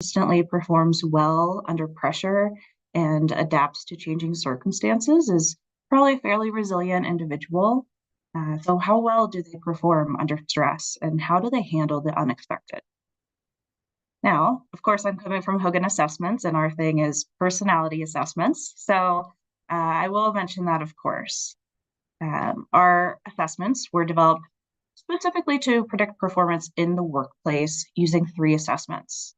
consistently performs well under pressure and adapts to changing circumstances is probably a fairly resilient individual. So how well do they perform under stress, and how do they handle the unexpected? Now, of course, I'm coming from Hogan Assessments, and our thing is personality assessments. So I will mention that, of course. Our assessments were developed specifically to predict performance in the workplace using three assessments.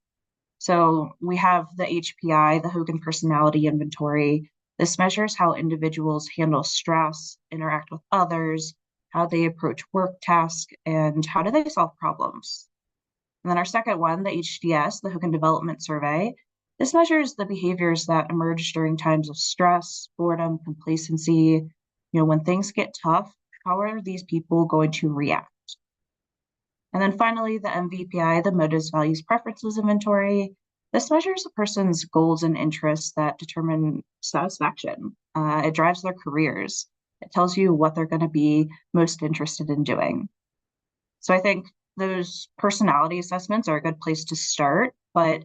So we have the HPI, the Hogan Personality Inventory. This measures how individuals handle stress, interact with others, how they approach work tasks, and how do they solve problems. And then our second one, the HDS, the Hogan Development Survey. This measures the behaviors that emerge during times of stress, boredom, complacency. When things get tough, how are these people going to react? And then finally, the MVPI, the Motives, Values, Preferences Inventory. This measures a person's goals and interests that determine satisfaction. It drives their careers. It tells you what they're going to be most interested in doing. So I think those personality assessments are a good place to start, but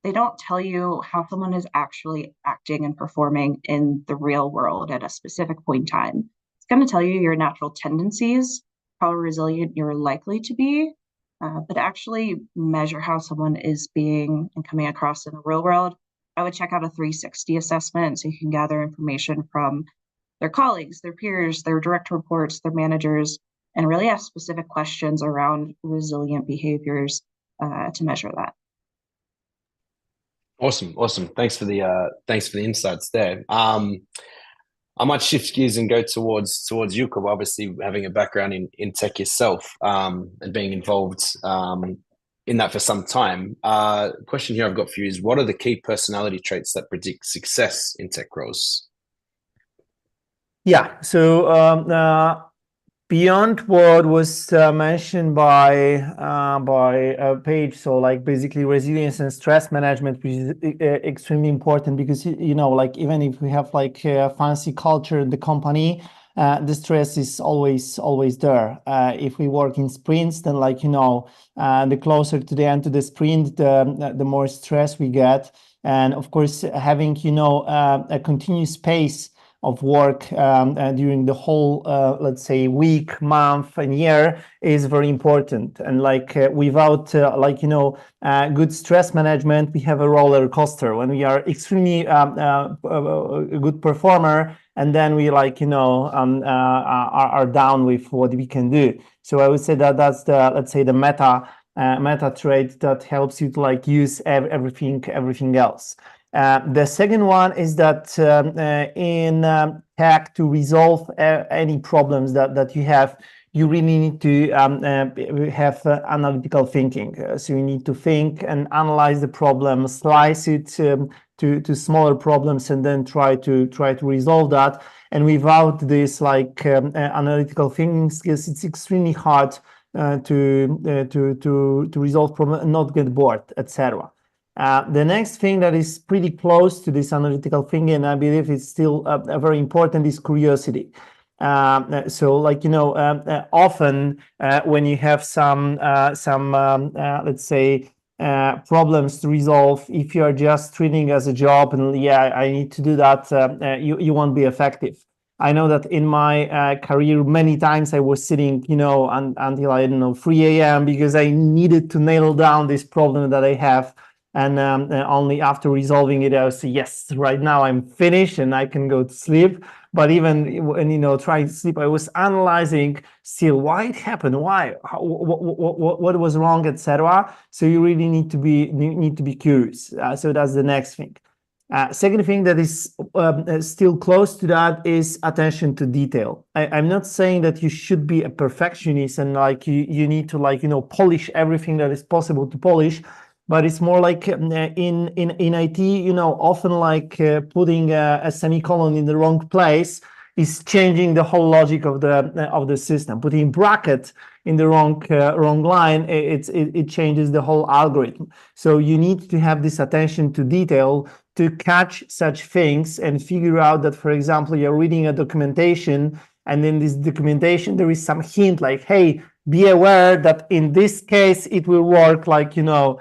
they don't tell you how someone is actually acting and performing in the real world at a specific point in time. It's going to tell you your natural tendencies, how resilient you're likely to be, but actually measure how someone is being and coming across in the real world. I would check out a 360 assessment so you can gather information from their colleagues, their peers, their direct reports, their managers, and really ask specific questions around resilient behaviors to measure that. Awesome. Thanks for the insights there. I might shift gears and go towards you, obviously having a background in tech yourself, and being involved in that for some time. Question here I've got for you is, what are the key personality traits that predict success in tech roles? Yeah, so beyond what was mentioned by Paige, so like basically resilience and stress management, which is extremely important because like even if we have like a fancy culture in the company, the stress is always there. If we work in sprints, then the closer to the end of the sprint, the more stress we get, and of course having a continuous pace of work during the whole, let's say, week, month, and year is very important. And without good stress management, we have a roller coaster when we are extremely a good performer, and then we are down with what we can do. So I would say that that's the, let's say, the meta trait that helps you to use everything else. The second one is that in tech, to resolve any problems that you have, you really need to have analytical thinking. So you need to think and analyze the problem, slice it to smaller problems, and then try to resolve that. And without this analytical thinking skills, it's extremely hard to resolve problem and not get bored, etc. The next thing that is pretty close to this analytical thinking, and I believe it's still very important, is curiosity. Often when you have some let's say problems to resolve, if you are just treating as a job and I need to do that, you won't be effective. I know that in my career, many times I was sitting, until I don't know 3 a.m. because I needed to nail down this problem that I have. And only after resolving it, I would say, yes, right now I'm finished and I can go to sleep. But even when, trying to sleep, I was analyzing still why it happened, what was wrong, etc. So you really need to be curious. So that's the next thing. Second thing that is still close to that is attention to detail. I'm not saying that you should be a perfectionist and you need to polish everything that is possible to polish. But it's more like in IT, often putting a semicolon in the wrong place is changing the whole logic of the system. Putting bracket in the wrong line, it changes the whole algorithm. So you need to have this attention to detail to catch such things and figure out that, for example, you're reading a documentation, and in this documentation there is some hint like, hey, be aware that in this case it will work like, you know,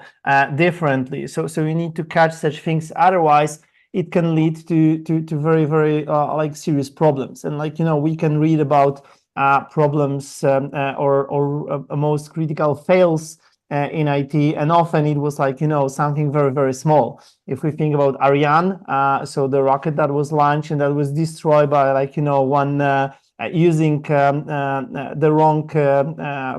differently. So you need to catch such things, otherwise it can lead to very like serious problems. And like, you know, we can read about problems or most critical fails in IT, and often it was like, you know, something very small. If we think about Ariane, so the rocket that was launched and that was destroyed by like, you know, one using the wrong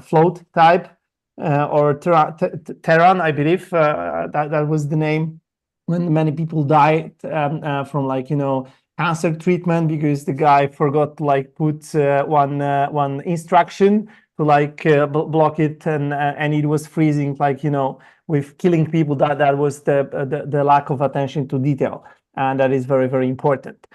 float type, or Terran, I believe that was the name, when many people died from like, you know, cancer treatment because the guy forgot to like put one instruction to like block it, and it was freezing, like, you know, with killing people. That was the lack of attention to detail, and that is very important.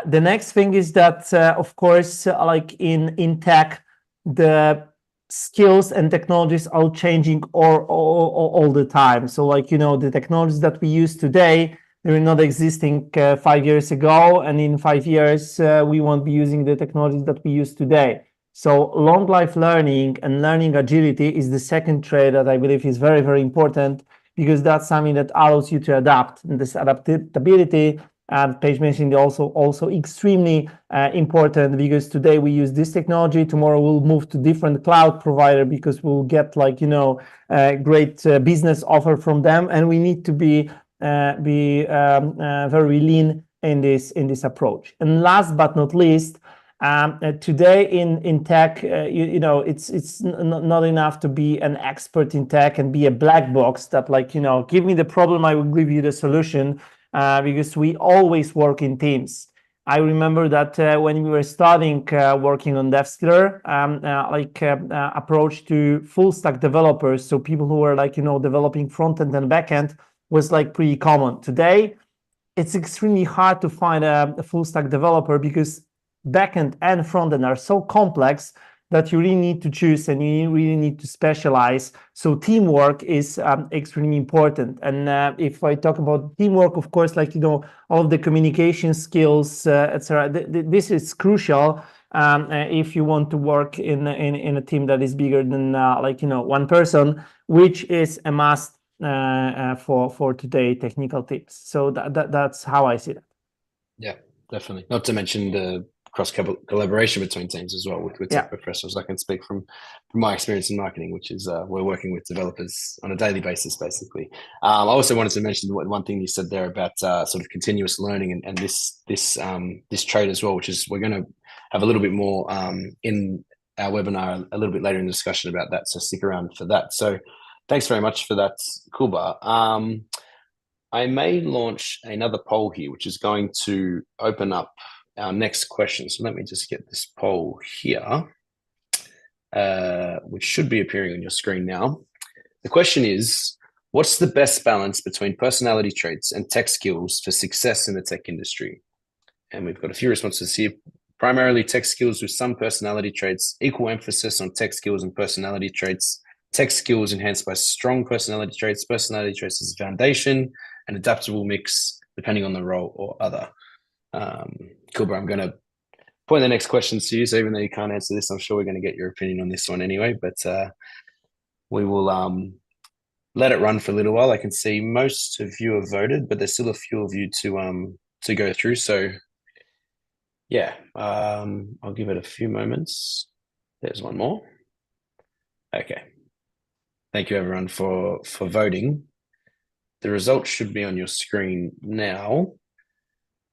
The next thing is that of course like in tech, the skills and technologies are changing all the time. So like, you know, the technologies that we use today, they were not existing 5 years ago, and in 5 years we won't be using the technologies that we use today. So long life learning and learning agility is the second trait that I believe is very important, because that's something that allows you to adapt. And this adaptability, Paige mentioned, also extremely important, because today we use this technology, tomorrow we'll move to different cloud provider because we'll get like, you know, great business offer from them, and we need to be very lean in this approach. And last but not least, today in tech, you know, it's not enough to be an expert in tech and be a black box that like, you know, give me the problem, I will give you the solution, because we always work in teams. I remember that when we were studying working on DevSkiller, approach to full stack developers, so people who were like, you know, developing front end and back end, was like pretty common. Today, it's extremely hard to find a full stack developer, because backend and frontend are so complex that you really need to choose and you really need to specialize. So teamwork is extremely important. And if I talk about teamwork, of course, like, you know, all of the communication skills, etc. This is crucial if you want to work in a team that is bigger than like, you know, one person, which is a must for today technical tips. So that's how I see that. Yeah, definitely. Not to mention the cross collaboration between teams as well with tech professionals. I can speak from my experience in marketing, which is we're working with developers on a daily basis, basically. I also wanted to mention one thing you said there about sort of continuous learning and this trait as well, which is we're going to have a little bit more in our webinar a little bit later in the discussion about that. So stick around for that. So thanks very much for that, Kuba. I may launch another poll here, which is going to open up our next question. So let me just get this poll here, which should be appearing on your screen now. The question is, what's the best balance between personality traits and tech skills for success in the tech industry? And we've got a few responses here. Primarily tech skills with some personality traits, equal emphasis on tech skills and personality traits, tech skills enhanced by strong personality traits as a foundation, an adaptable mix depending on the role or other. Kuba, I'm going to point the next questions to you. So even though you can't answer this, I'm sure we're going to get your opinion on this one anyway. But we will let it run for a little while. I can see most of you have voted, but there's still a few of you to go through. So yeah, I'll give it a few moments. There's one more. Okay. Thank you everyone for voting. The results should be on your screen now.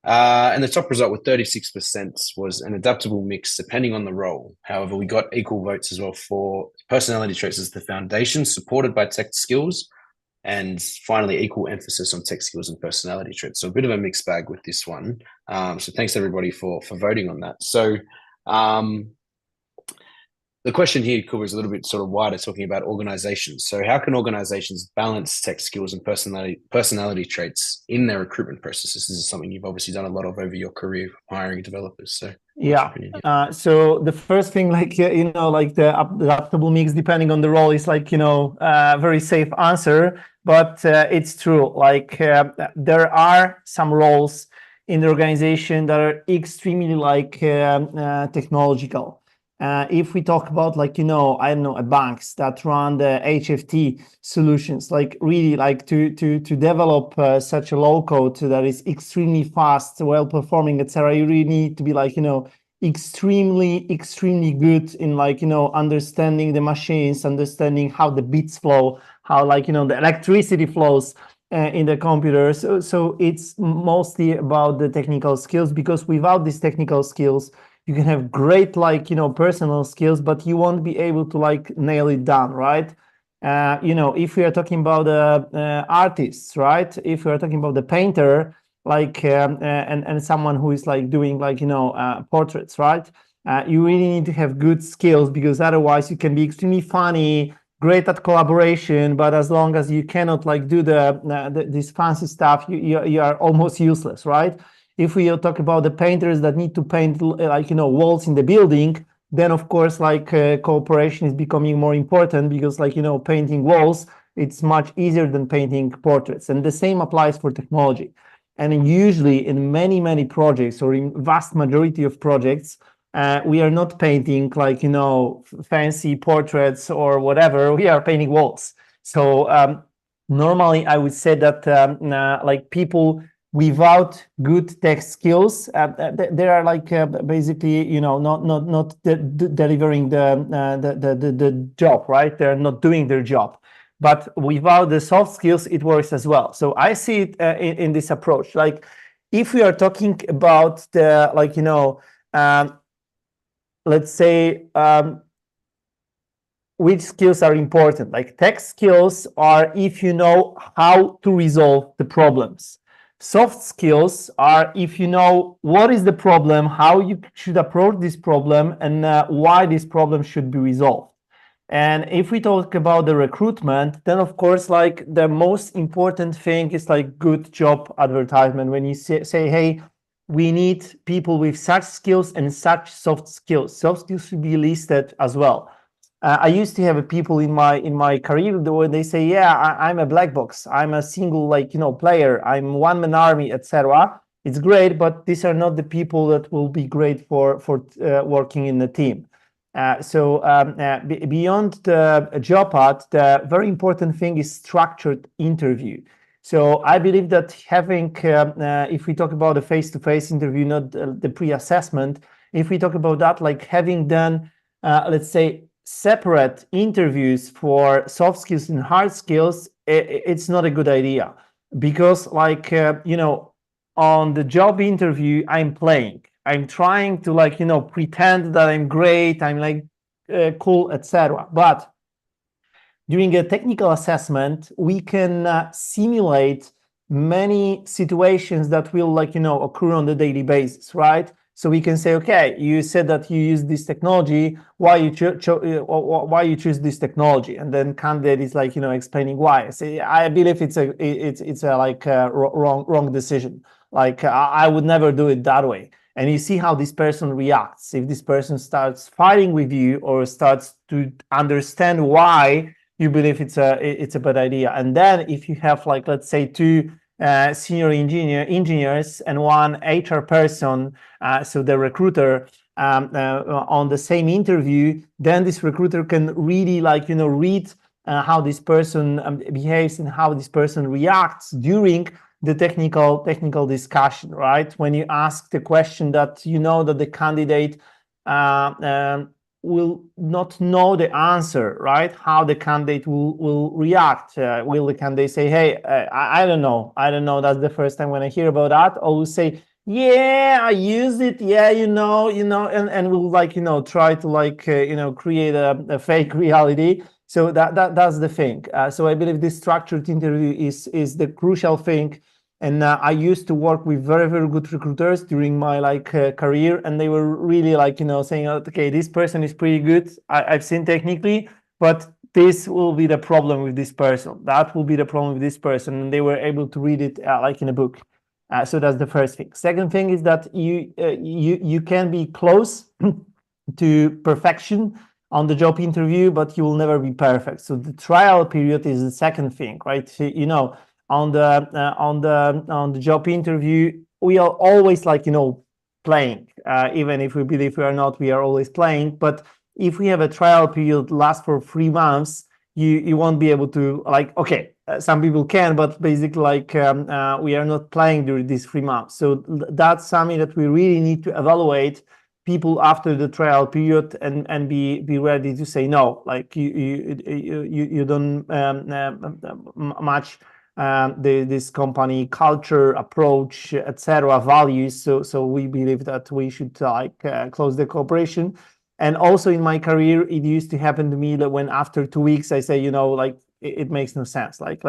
And the top result with 36% was an adaptable mix depending on the role. However, we got equal votes as well for personality traits as the foundation, supported by tech skills, and finally equal emphasis on tech skills and personality traits. So a bit of a mixed bag with this one. So thanks everybody for voting on that. So the question here, Kuba, is a little bit sort of wider, talking about organizations. So how can organizations balance tech skills and personality traits in their recruitment processes? This is something you've obviously done a lot of over your career hiring developers. So yeah. So the first thing, like, you know, like the adaptable mix, depending on the role, is like, you know, very safe answer, but it's true. Like there are some roles in the organization that are extremely like technological. If we talk about like, I don't know, banks that run the HFT solutions, like really like to develop such a low code that is extremely fast, well performing, etc. You really need to be like, extremely good in like, understanding the machines, understanding how the bits flow, how like, the electricity flows in the computer. So it's mostly about the technical skills, because without these technical skills, you can have great like personal skills, but you won't be able to like nail it down, right? If we are talking about artists, right? If we are talking about the painter, like and someone who is like doing like portraits, right? You really need to have good skills, because otherwise you can be extremely funny, great at collaboration, but as long as you cannot like do this fancy stuff, you are almost useless, right? If we talk about the painters that need to paint like walls in the building, then of course like cooperation is becoming more important, because like painting walls, it's much easier than painting portraits. And the same applies for technology. And usually in many projects, or in vast majority of projects, we are not painting like fancy portraits or whatever. We are painting walls. So normally I would say that like people without good tech skills, they are like basically not delivering the job, right? They're not doing their job. But without the soft skills, it works as well. So I see it in this approach. Like if we are talking about the like let's say which skills are important, like tech skills are if you know how to resolve the problems. Soft skills are if you know what is the problem, how you should approach this problem, and why this problem should be resolved. And if we talk about the recruitment, then of course, like the most important thing is like good job advertisement. When you say, hey, we need people with such skills and such soft skills. Soft skills should be listed as well. I used to have people in my career where they say, yeah, I'm a black box. I'm a single like player. I'm one man army, etc. It's great, but these are not the people that will be great for working in the team. Beyond the job ad, the very important thing is structured interview. So I believe that having, if we talk about a face-to-face interview, not the pre-assessment, if we talk about that, like having done, let's say, separate interviews for soft skills and hard skills, it's not a good idea, because like on the job interview, I'm trying to like pretend that I'm great, I'm like cool, etc. But during a technical assessment, we can simulate many situations that will like occur on the daily basis, right? So we can say, okay, you said that you use this technology. Why you choose this technology? And then candidate is like explaining why. I say, I believe it's a like wrong decision. Like I would never do it that way. And you see how this person reacts. If this person starts fighting with you or starts to understand why you believe it's a bad idea. And then if you have like, let's say, two senior engineers and one HR person, so the recruiter on the same interview, then this recruiter can really like read how this person behaves and how this person reacts during the technical discussion, right? When you ask the question that that the candidate will not know the answer, right? How the candidate will react. Will the candidate say, hey, I don't know, that's the first time when I hear about that, or will say, yeah, I used it, yeah, and we'll like try to like create a fake reality. So that's the thing. So I believe this structured interview is the crucial thing. And I used to work with very good recruiters during my like career, and they were really like saying, okay, this person is pretty good. I've seen technically, but this will be the problem with this person. That will be the problem with this person, and they were able to read it like in a book. So that's the first thing. Second thing is that you can be close to perfection on the job interview, but you will never be perfect. So the trial period is the second thing, right? On the job interview, we are always like playing. Even if we believe we are not, we are always playing. But if we have a trial period last for 3 months, you won't be able to, like, okay, some people can, but basically, like, we are not playing during these 3 months. So that's something that we really need to evaluate people after the trial period and be ready to say no. Like, you don't match this company culture, approach, etc., values. So we believe that we should close the cooperation. And also in my career, it used to happen to me that when after 2 weeks I say, like, it makes no sense. Like,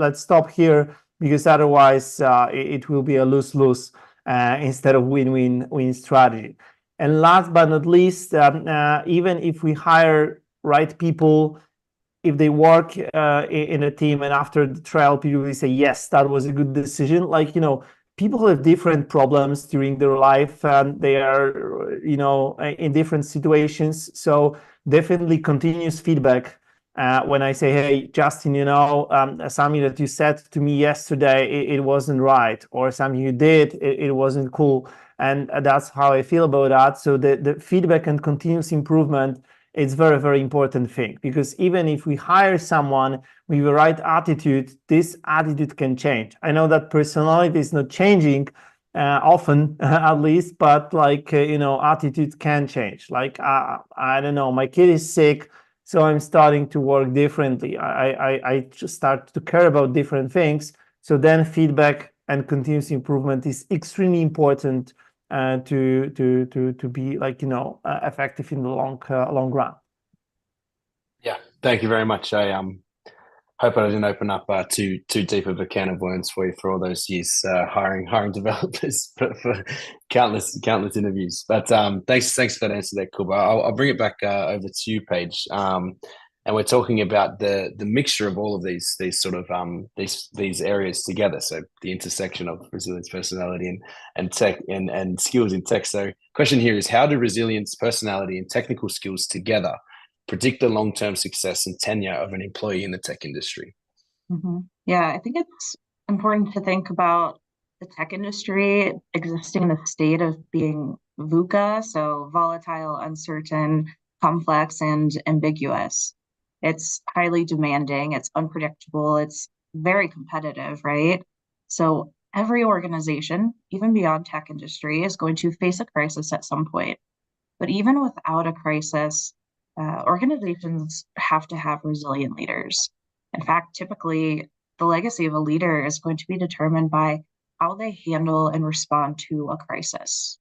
let's stop here, because otherwise it will be a lose-lose instead of win-win strategy. And last but not least, even if we hire right people, if they work in a team and after the trial period we say, yes, that was a good decision, like, people have different problems during their life, and they are, in different situations. So definitely continuous feedback. When I say, hey, Justin, something that you said to me yesterday, it wasn't right, or something you did, it wasn't cool. And that's how I feel about that. So the feedback and continuous improvement, it's very, very important thing, because even if we hire someone with the right attitude, this attitude can change. I know that personality is not changing often, at least, but like, attitude can change. Like, I don't know, my kid is sick, so I'm starting to work differently. I just start to care about different things. So then feedback and continuous improvement is extremely important to be, like, effective in the long run. Yeah, thank you very much. I hope I didn't open up too deep of a can of worms for you for all those years hiring developers for countless interviews. But thanks for that answer there, Kuba. I'll bring it back over to you, Paige. And we're talking about the mixture of all of these sort of these areas together. So the intersection of resilience, personality, and tech and skills in tech. So question here is, how do resilience, personality, and technical skills together predict the long-term success and tenure of an employee in the tech industry? Yeah, I think it's important to think about the tech industry existing in a state of being VUCA, so volatile, uncertain, complex, and ambiguous. It's highly demanding, it's unpredictable, it's very competitive, right? So every organization, even beyond tech industry, is going to face a crisis at some point. But even without a crisis, organizations have to have resilient leaders. In fact, typically, the legacy of a leader is going to be determined by how they handle and respond to a crisis.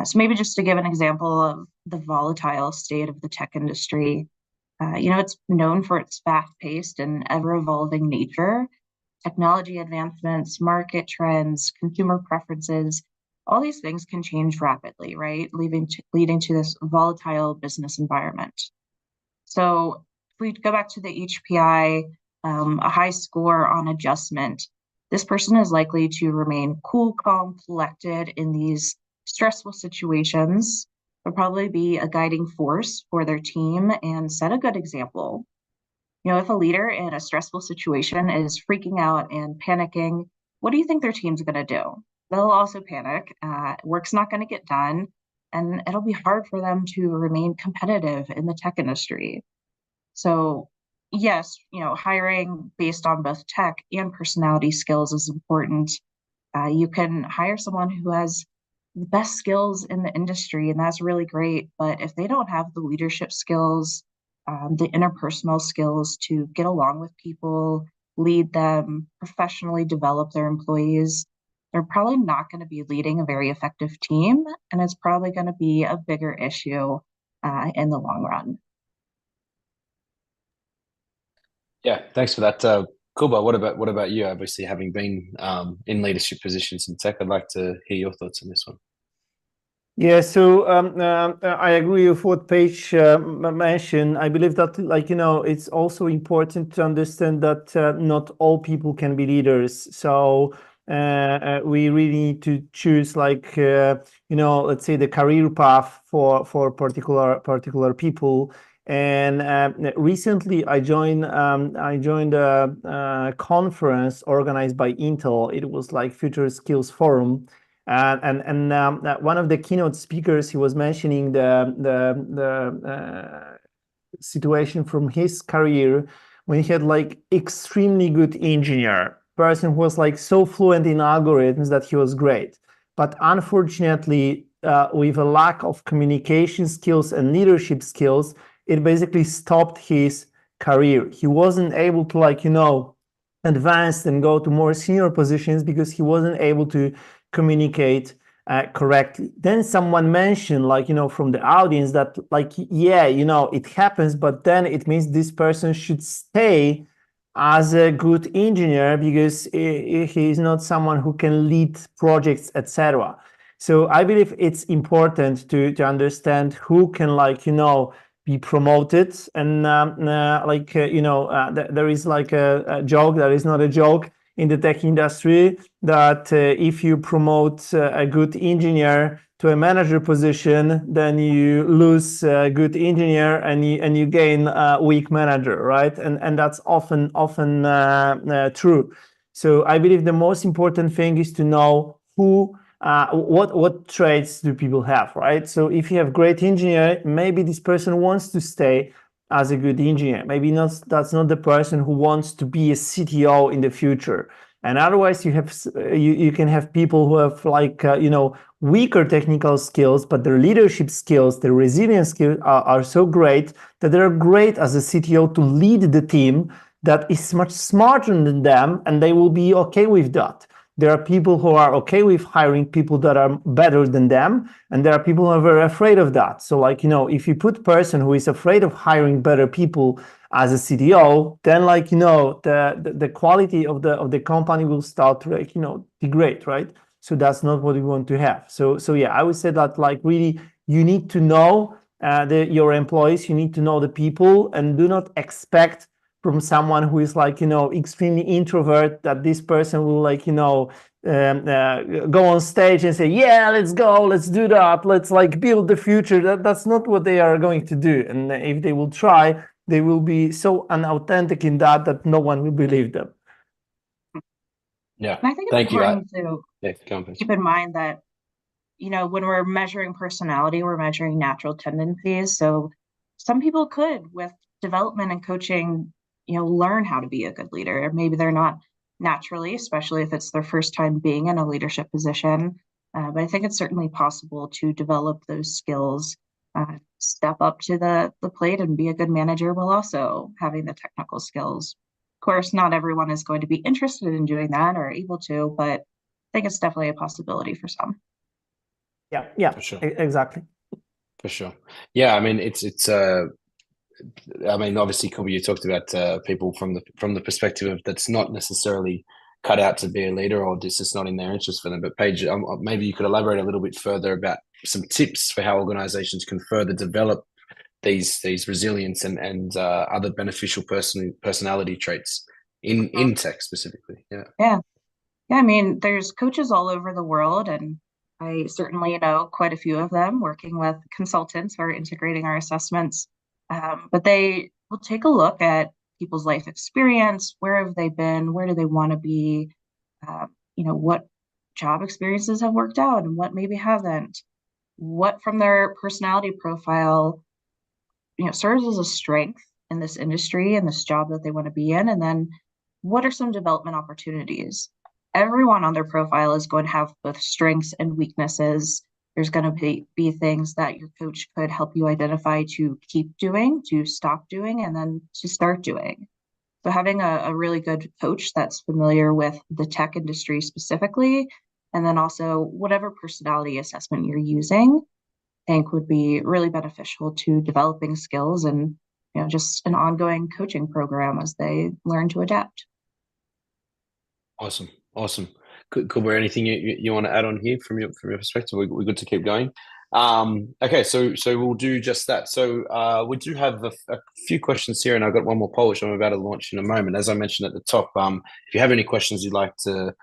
So maybe just to give an example of the volatile state of the tech industry, it's known for its fast-paced and ever-evolving nature. Technology advancements, market trends, consumer preferences, all these things can change rapidly, right? Leading to this volatile business environment. So if we go back to the HPI, a high score on adjustment, this person is likely to remain cool, calm, collected in these stressful situations. They'll probably be a guiding force for their team and set a good example. If a leader in a stressful situation is freaking out and panicking, what do you think their team's going to do? They'll also panic. Work's not going to get done, and it'll be hard for them to remain competitive in the tech industry. So yes, hiring based on both tech and personality skills is important. You can hire someone who has the best skills in the industry, and that's really great. But if they don't have the leadership skills, the interpersonal skills to get along with people, lead them, professionally develop their employees, they're probably not going to be leading a very effective team, and it's probably going to be a bigger issue in the long run. Yeah, thanks for that, Kuba. What about you? Obviously, having been in leadership positions in tech, I'd like to hear your thoughts on this one. Yeah, so I agree with what Paige mentioned. I believe that, it's also important to understand that not all people can be leaders. So we really need to choose, let's say, the career path for particular people. And recently, I joined a conference organized by Intel. It was like Future Skills Forum. One of the keynote speakers, he was mentioning the situation from his career when he had like extremely good engineer, person who was like so fluent in algorithms that he was great. But unfortunately, with a lack of communication skills and leadership skills, it basically stopped his career. He wasn't able to advance and go to more senior positions because he wasn't able to communicate correctly. Then someone mentioned, from the audience that, it happens, but then it means this person should stay as a good engineer because he is not someone who can lead projects, etc. So I believe it's important to understand who can be promoted, and there is like a joke that is not a joke in the tech industry, that if you promote a good engineer to a manager position, then you lose a good engineer and you gain a weak manager, right? And that's often true. So I believe the most important thing is to know what traits do people have, right? So if you have great engineer, maybe this person wants to stay as a good engineer. Maybe that's not the person who wants to be a CTO in the future. And otherwise, you can have people who have weaker technical skills, but their leadership skills, their resilience skills are so great that they're great as a CTO to lead the team that is much smarter than them, and they will be okay with that. There are people who are okay with hiring people that are better than them, and there are people who are very afraid of that. So if you put a person who is afraid of hiring better people as a CTO, then the quality of the company will start to degrade, right? So that's not what we want to have. So yeah, I would say that really you need to know your employees, you need to know the people, and do not expect from someone who is extremely introvert that this person will go on stage and say, yeah, let's go, let's do that, let's build the future. That's not what they are going to do. And if they will try, they will be so unauthentic in that no one will believe them. Yeah. And I think it's important to keep in mind that, when we're measuring personality, we're measuring natural tendencies. So some people could, with development and coaching, learn how to be a good leader. Maybe they're not naturally, especially if it's their first time being in a leadership position. But I think it's certainly possible to develop those skills, step up to the plate and be a good manager while also having the technical skills. Of course, not everyone is going to be interested in doing that or able to, but I think it's definitely a possibility for some. Yeah, for sure. Exactly. For sure. Yeah, I mean, obviously, Kuba, you talked about people from the perspective of that's not necessarily cut out to be a leader, or this is not in their interest for them. But Paige, maybe you could elaborate a little bit further about some tips for how organizations can further develop these resilience and other beneficial personality traits in tech specifically. Yeah. I mean, there's coaches all over the world, and I certainly know quite a few of them working with consultants who are integrating our assessments. But they will take a look at people's life experience. Where have they been? Where do they want to be? What job experiences have worked out and what maybe hasn't? What from their personality profile, serves as a strength in this industry and this job that they want to be in? And then what are some development opportunities? Everyone on their profile is going to have both strengths and weaknesses. There's going to be things that your coach could help you identify to keep doing, to stop doing, and then to start doing. So having a really good coach that's familiar with the tech industry specifically, and then also whatever personality assessment you're using, I think would be really beneficial to developing skills and just an ongoing coaching program as they learn to adapt. Awesome. Kuba, anything you want to add on here from your perspective? We're good to keep going. Okay, so we'll do just that. So we do have a few questions here, and I've got one more poll which I'm about to launch in a moment. As I mentioned at the top, if you have any questions you'd like to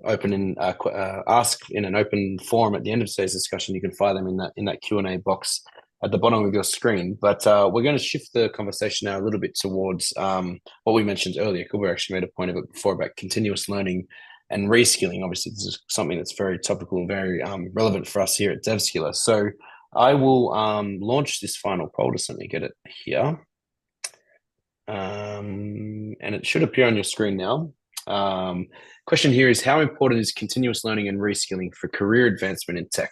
open and ask in an open forum at the end of today's discussion, you can fire them in that Q&A box at the bottom of your screen. But we're going to shift the conversation now a little bit towards what we mentioned earlier. Kuba actually made a point of it before about continuous learning and reskilling. Obviously, this is something that's very topical and very relevant for us here at DevSkiller. So I will launch this final poll. Just let me get it here. And it should appear on your screen now. Question here is, how important is continuous learning and reskilling for career advancement in tech?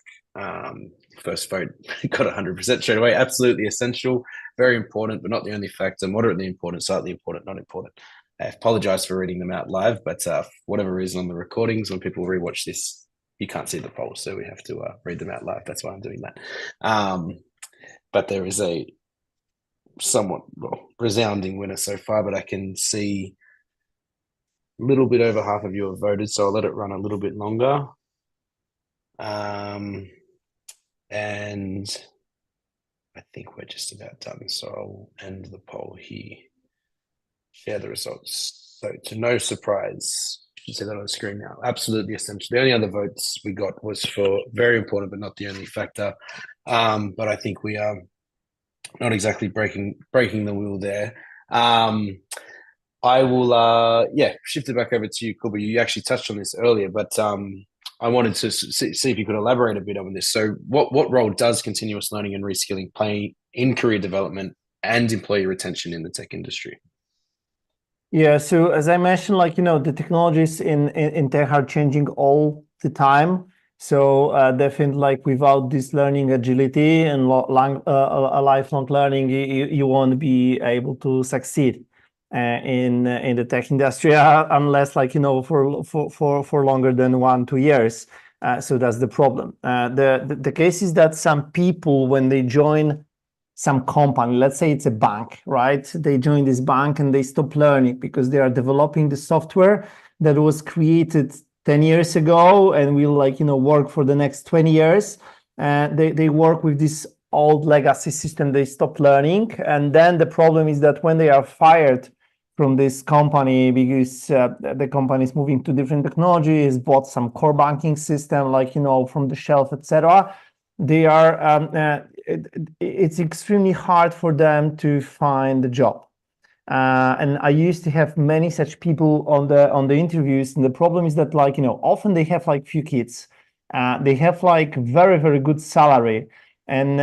First vote got 100% straight away. Absolutely essential, very important, but not the only factor. Moderately important, slightly important, not important. I apologize for reading them out live, but for whatever reason on the recordings, when people rewatch this, you can't see the polls, so we have to read them out live. That's why I'm doing that. But there is a somewhat resounding winner so far, but I can see a little bit over half of you have voted, so I'll let it run a little bit longer. And I think we're just about done, so I'll end the poll here. Share the results. So to no surprise, you should see that on the screen now. Absolutely essential. The only other votes we got was for very important, but not the only factor. But I think we are not exactly breaking the wheel there. I will shift it back over to you, Kuba. You actually touched on this earlier, but I wanted to see if you could elaborate a bit on this. So what role does continuous learning and reskilling play in career development and employee retention in the tech industry? Yeah, so as I mentioned, the technologies in tech are changing all the time. So definitely, without this learning agility and a lifelong learning, you won't be able to succeed in the tech industry unless for longer than 1-2 years. So that's the problem. The case is that some people, when they join some company, let's say it's a bank, right? They join this bank and they stop learning because they are developing the software that was created 10 years ago and will work for the next 20 years. They work with this old legacy system, they stop learning. And then the problem is that when they are fired from this company because the company is moving to different technologies, bought some core banking system, from the shelf, etc. They are, it's extremely hard for them to find a job. And I used to have many such people on the interviews. And the problem is that often they have few kids. They have very, very good salary. And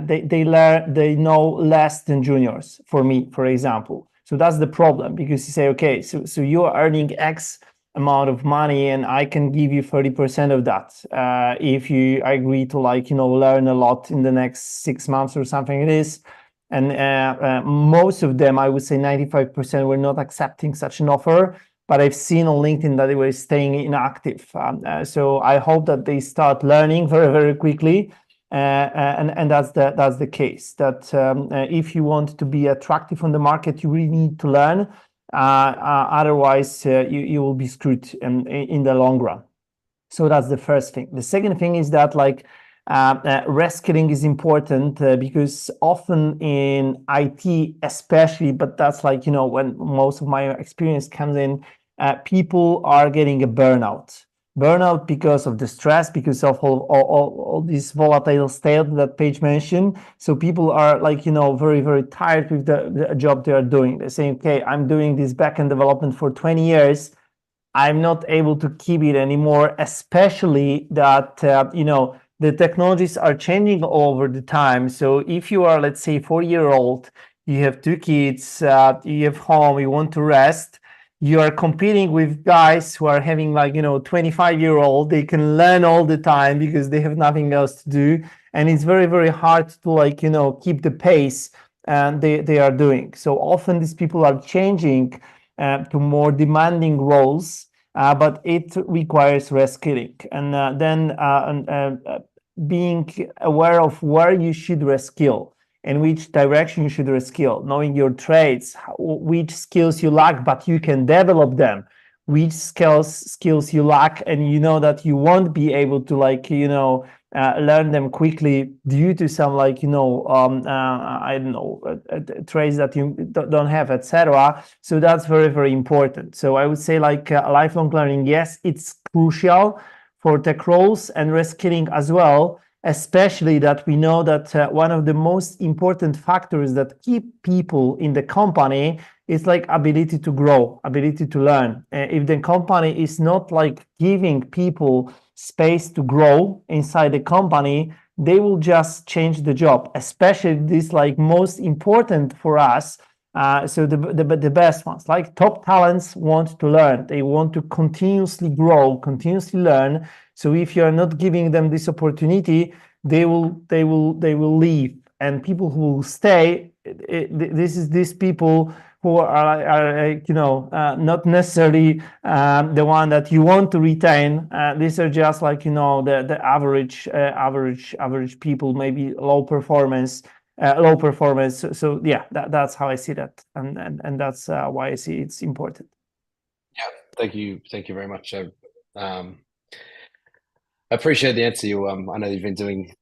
they know less than juniors, for me, for example. So that's the problem, because you say, okay, so you are earning X amount of money and I can give you 30% of that if you agree to learn a lot in the next 6 months or something it is. And most of them, I would say 95%, were not accepting such an offer, but I've seen on LinkedIn that they were staying inactive. So I hope that they start learning very, very quickly. And that's the case, that if you want to be attractive on the market, you really need to learn. Otherwise, you will be screwed in the long run. So that's the first thing. The second thing is that reskilling is important because often in IT especially, but that's when most of my experience comes in, people are getting a burnout because of the stress, because of all this volatile state that Paige mentioned. So people are very, very tired with the job they are doing. They're saying, okay, I'm doing this backend development for 20 years. I'm not able to keep it anymore, especially that, the technologies are changing over the time. So if you are, let's say, 4-year-old, you have 2 kids, you have home, you want to rest, you are competing with guys who are having 25-year-old. They can learn all the time because they have nothing else to do. And it's very, very hard to keep the pace they are doing. So often these people are changing to more demanding roles, but it requires reskilling. And then being aware of where you should reskill, in which direction you should reskill, knowing your trades, which skills you lack, but you can develop them, which skills you lack, and you know that you won't be able to learn them quickly due to some I don't know, traits that you don't have, etc. So that's very, very important. So I would say lifelong learning, yes, it's crucial for tech roles, and reskilling as well, especially that we know that one of the most important factors that keep people in the company it's like ability to grow, ability to learn. If the company is not like giving people space to grow inside the company, they will just change the job, especially this like most important for us. So the best ones, like top talents, want to learn. They want to continuously grow, continuously learn. So if you are not giving them this opportunity, they will leave. And people who will stay, these people who are not necessarily the one that you want to retain. These are just like the average people, maybe low performance. So yeah, that's how I see that, and that's why I see it's important. Yeah, thank you very much. I appreciate the answer. I know you've been doing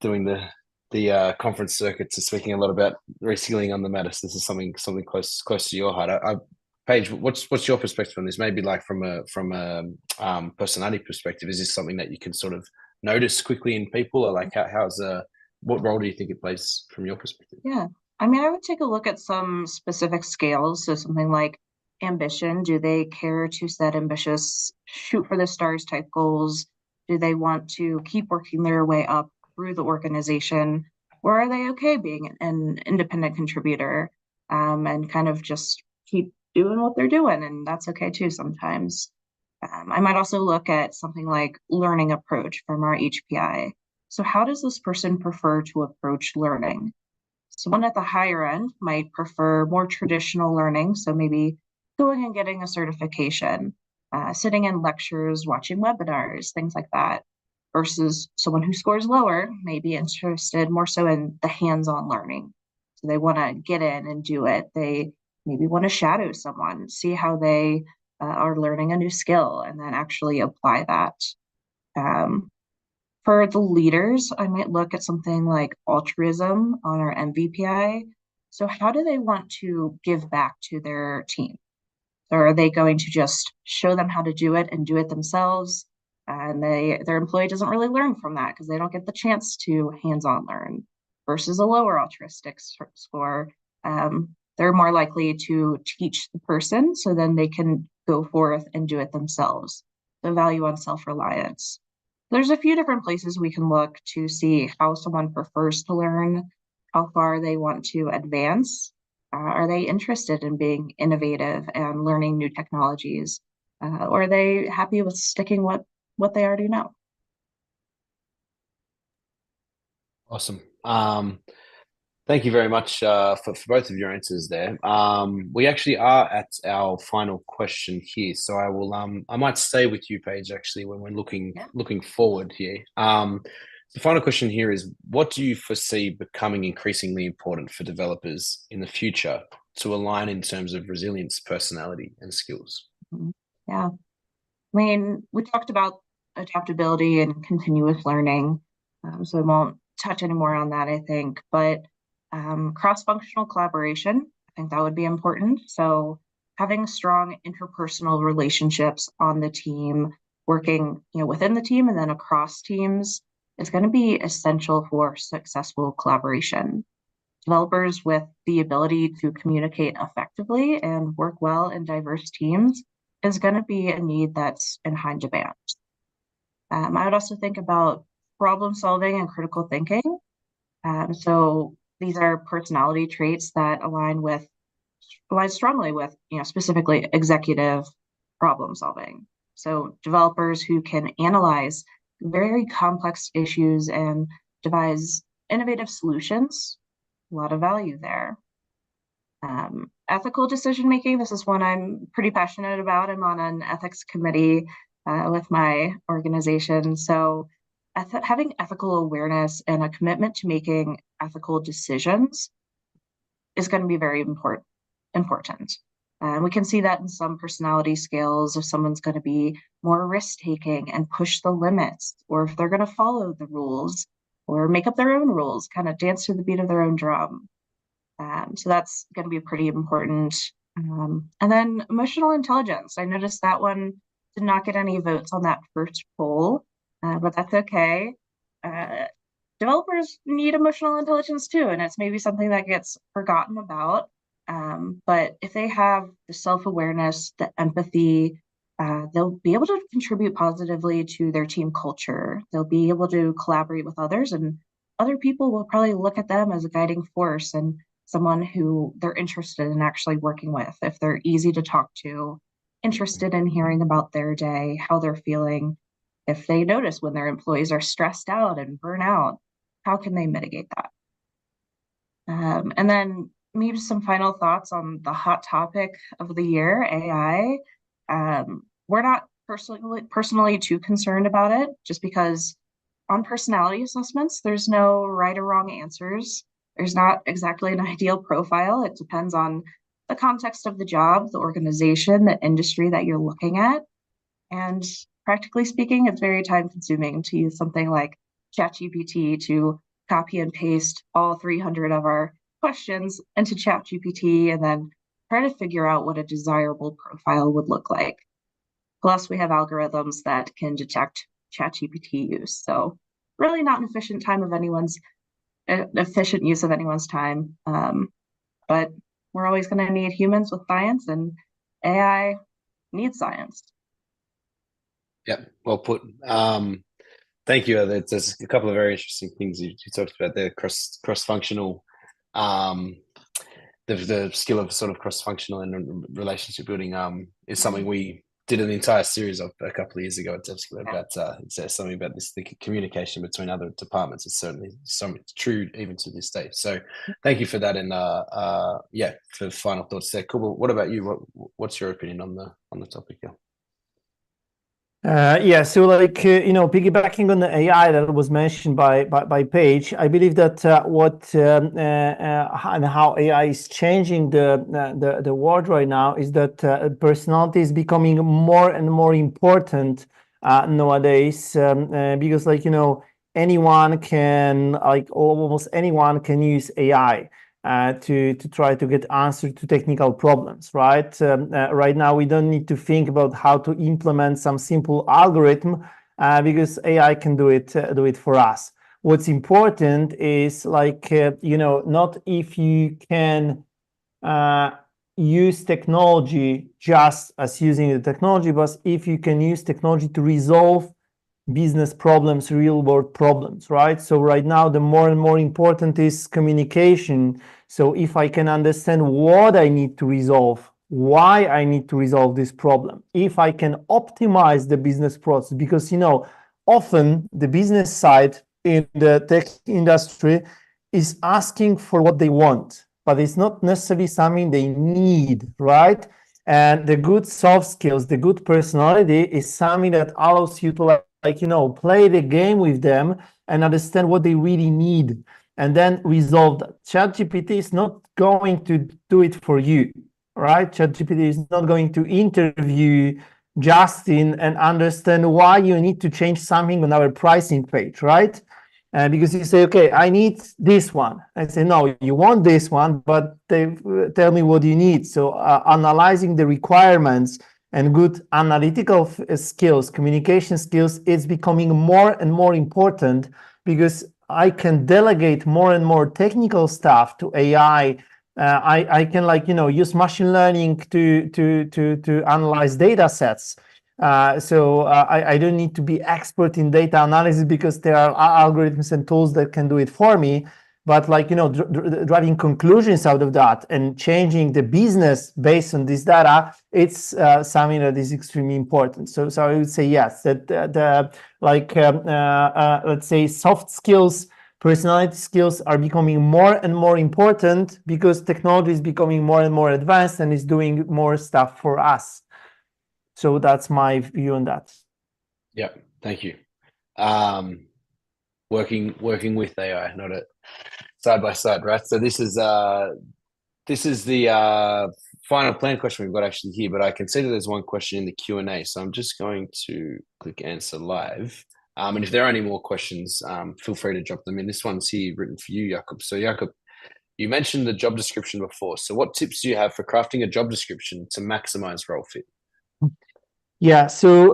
the conference circuits and speaking a lot about reskilling on the matter. So this is something close to your heart. Paige, what's your perspective on this? Maybe like from a personality perspective, is this something that you can sort of notice quickly in people, or like what role do you think it plays from your perspective? Yeah, I mean, I would take a look at some specific scales. So something like ambition. Do they care to set ambitious, shoot for the stars type goals? Do they want to keep working their way up through the organization? Or are they okay being an independent contributor and kind of just keep doing what they're doing? And that's okay too sometimes. I might also look at something like learning approach from our HPI. So how does this person prefer to approach learning? Someone at the higher end might prefer more traditional learning, so maybe going and getting a certification, sitting in lectures, watching webinars, things like that, versus someone who scores lower may be interested more so in the hands-on learning. So they want to get in and do it. They maybe want to shadow someone, see how they are learning a new skill, and then actually apply that. For the leaders, I might look at something like altruism on our MVPI. So how do they want to give back to their team? Or are they going to just show them how to do it and do it themselves? And their employee doesn't really learn from that because they don't get the chance to hands-on learn. Versus a lower altruistic score, they're more likely to teach the person so then they can go forth and do it themselves. The value on self-reliance. There's a few different places we can look to see how someone prefers to learn, how far they want to advance. Are they interested in being innovative and learning new technologies? Or are they happy with sticking what they already know? Awesome. Thank you very much for both of your answers there. We actually are at our final question here, so I might stay with you, Paige, actually, when we're looking forward here. The final question here is, what do you foresee becoming increasingly important for developers in the future to align in terms of resilience, personality, and skills? Yeah, I mean, we talked about adaptability and continuous learning, so I won't touch any more on that, I think, but cross-functional collaboration, I think that would be important. So having strong interpersonal relationships on the team, working within the team and then across teams is going to be essential for successful collaboration. Developers with the ability to communicate effectively and work well in diverse teams is going to be a need that's in high demand. I would also think about problem solving and critical thinking. So these are personality traits that align strongly with, specifically executive problem solving. So developers who can analyze very complex issues and devise innovative solutions, a lot of value there. Ethical decision making, this is one I'm pretty passionate about. I'm on an ethics committee with my organization. So having ethical awareness and a commitment to making ethical decisions is going to be very important. We can see that in some personality scales, if someone's going to be more risk-taking and push the limits, or if they're going to follow the rules or make up their own rules, kind of dance to the beat of their own drum. So that's going to be pretty important. And then emotional intelligence. I noticed that one did not get any votes on that first poll, but that's okay. Developers need emotional intelligence too, and it's maybe something that gets forgotten about. But if they have the self-awareness, the empathy, they'll be able to contribute positively to their team culture. They'll be able to collaborate with others, and other people will probably look at them as a guiding force and someone who they're interested in actually working with. If they're easy to talk to, interested in hearing about their day, how they're feeling, if they notice when their employees are stressed out and burn out, how can they mitigate that? And then maybe some final thoughts on the hot topic of the year, AI. We're not personally too concerned about it, just because on personality assessments, there's no right or wrong answers. There's not exactly an ideal profile. It depends on the context of the job, the organization, the industry that you're looking at. And practically speaking, it's very time consuming to use something like ChatGPT to copy and paste all 300 of our questions into ChatGPT and then try to figure out what a desirable profile would look like. Plus, we have algorithms that can detect ChatGPT use. So really not an efficient use of anyone's time. But we're always going to need humans with science, and AI needs science. Yep, well put. Thank you. There's a couple of very interesting things you talked about there. Cross-functional, the skill of sort of cross-functional and relationship building is something we did an entire series of a couple of years ago at DevSkill about. It says something about this, the communication between other departments is certainly true even to this day. So thank you for that, and yeah, for final thoughts there. Cool. What about you? What's your opinion on the topic here? Yeah, so like piggybacking on the AI that was mentioned by Paige, I believe that and how AI is changing the world right now is that personality is becoming more and more important nowadays, because anyone can, like almost anyone can use AI. To try to get answers to technical problems, right? Right now, we don't need to think about how to implement some simple algorithm because AI can do it for us. What's important is not if you can use technology just as using the technology, but if you can use technology to resolve business problems, real world problems, right? So right now, the more and more important is communication. So if I can understand what I need to resolve, why I need to resolve this problem, if I can optimize the business process, because often the business side in the tech industry is asking for what they want, but it's not necessarily something they need, right? And the good soft skills, the good personality is something that allows you to play the game with them and understand what they really need and then resolve that. ChatGPT is not going to do it for you, right? ChatGPT is not going to interview Justin and understand why you need to change something on our pricing page, right? Because you say, okay, I need this one. I say, no, you want this one, but they tell me what you need. So analyzing the requirements and good analytical skills, communication skills, is becoming more and more important because I can delegate more and more technical stuff to AI. I can use machine learning to analyze data sets. So I don't need to be expert in data analysis because there are algorithms and tools that can do it for me. But driving conclusions out of that and changing the business based on this data, it's something that is extremely important. So I would say yes, that let's say soft skills, personality skills are becoming more and more important because technology is becoming more and more advanced and is doing more stuff for us. So that's my view on that. Yeah, thank you. Working with AI, not a side by side, right? So this is the final plan question we've got actually here, but I can see that there's one question in the Q&A, so I'm just going to click answer live. And if there are any more questions, feel free to drop them in. This one's here written for you, Jakub. So Jakub, you mentioned the job description before. So what tips do you have for crafting a job description to maximize role fit? Yeah, so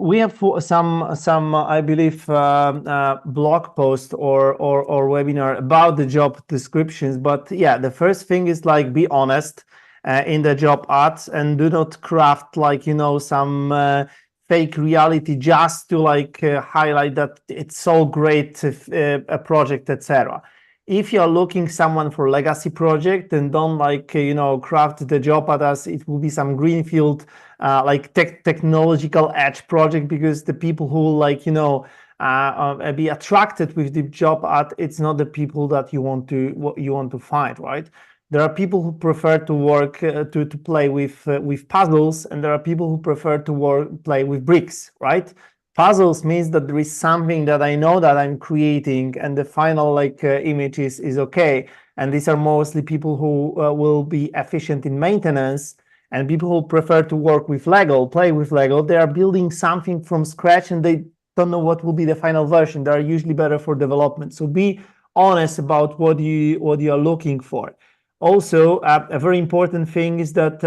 we have some I believe blog post or webinar about the job descriptions. But yeah, the first thing is like be honest in the job ads and do not craft like some fake reality just to like highlight that it's so great a project, etc. If you're looking someone for legacy project, then don't like craft the job ad as it will be some greenfield like technological edge project, because the people who like be attracted with the job ad, it's not the people that you want to find, right? There are people who prefer to work to play with puzzles, and there are people who prefer to play with bricks, right? Puzzles means that there is something that I know that I'm creating, and the final like image is okay. And these are mostly people who will be efficient in maintenance, and people who prefer to work with Lego, play with Lego. They are building something from scratch and they don't know what will be the final version. They are usually better for development. So be honest about what you are looking for. Also, a very important thing is that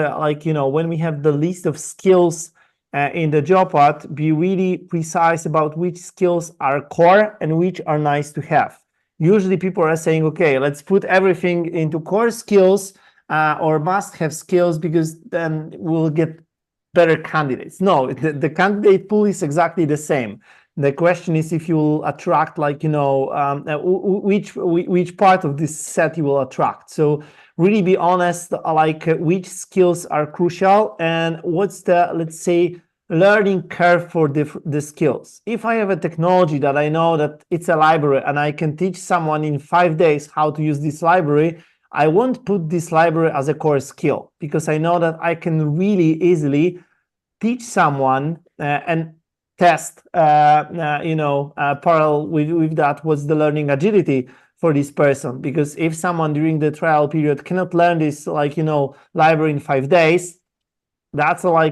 when we have the list of skills in the job ad, be really precise about which skills are core and which are nice to have. Usually people are saying, okay, let's put everything into core skills or must have skills, because then we'll get better candidates. No, the candidate pool is exactly the same. The question is if you will attract which part of this set you will attract. So really be honest, which skills are crucial and what's the, let's say, learning curve for the skills. If I have a technology that I know that it's a library and I can teach someone in 5 days how to use this library, I won't put this library as a core skill, because I know that I can really easily teach someone and test, parallel with that, what's the learning agility for this person. Because if someone during the trial period cannot learn this, library in 5 days, that's a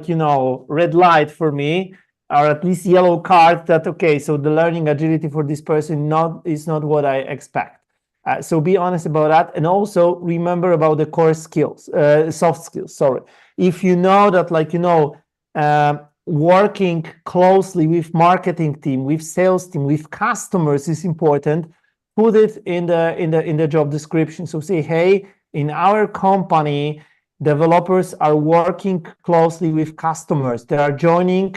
red light for me, or at least yellow card that, okay, so the learning agility for this person is not what I expect. So be honest about that, and also remember about the core skills, soft skills. Sorry, if you know that, working closely with marketing team, with sales team, with customers is important, put it in the job description. So say, hey, in our company, developers are working closely with customers. They are joining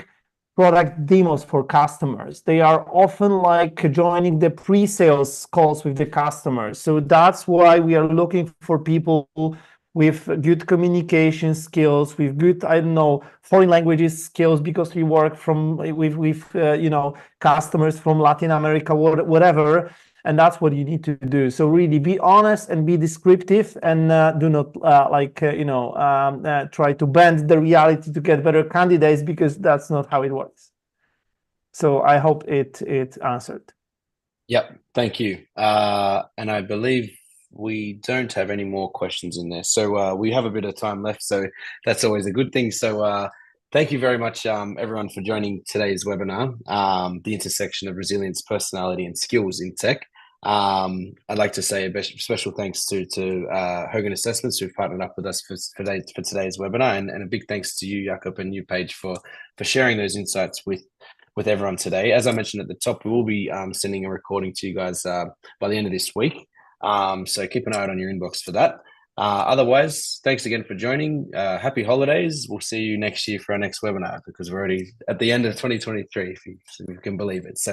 product demos for customers. They are often joining the pre-sales calls with the customers. So that's why we are looking for people with good communication skills, with good, foreign languages skills, because we work with customers from Latin America, whatever. And that's what you need to do. So really be honest and be descriptive, and do not try to bend the reality to get better candidates, because that's not how it works. So I hope it answered. Yep, thank you. And I believe we don't have any more questions in there. So we have a bit of time left, so that's always a good thing. So thank you very much, everyone, for joining today's webinar, the intersection of resilience, personality, and skills in tech. I'd like to say a special thanks to Hogan Assessments, who've partnered up with us for today's webinar, and a big thanks to you, Jakub, and you, Paige, for sharing those insights with everyone today. As I mentioned at the top, we will be sending a recording to you guys by the end of this week. So keep an eye out on your inbox for that. Otherwise, thanks again for joining. Happy holidays. We'll see you next year for our next webinar, because we're already at the end of 2023, if you can believe it. So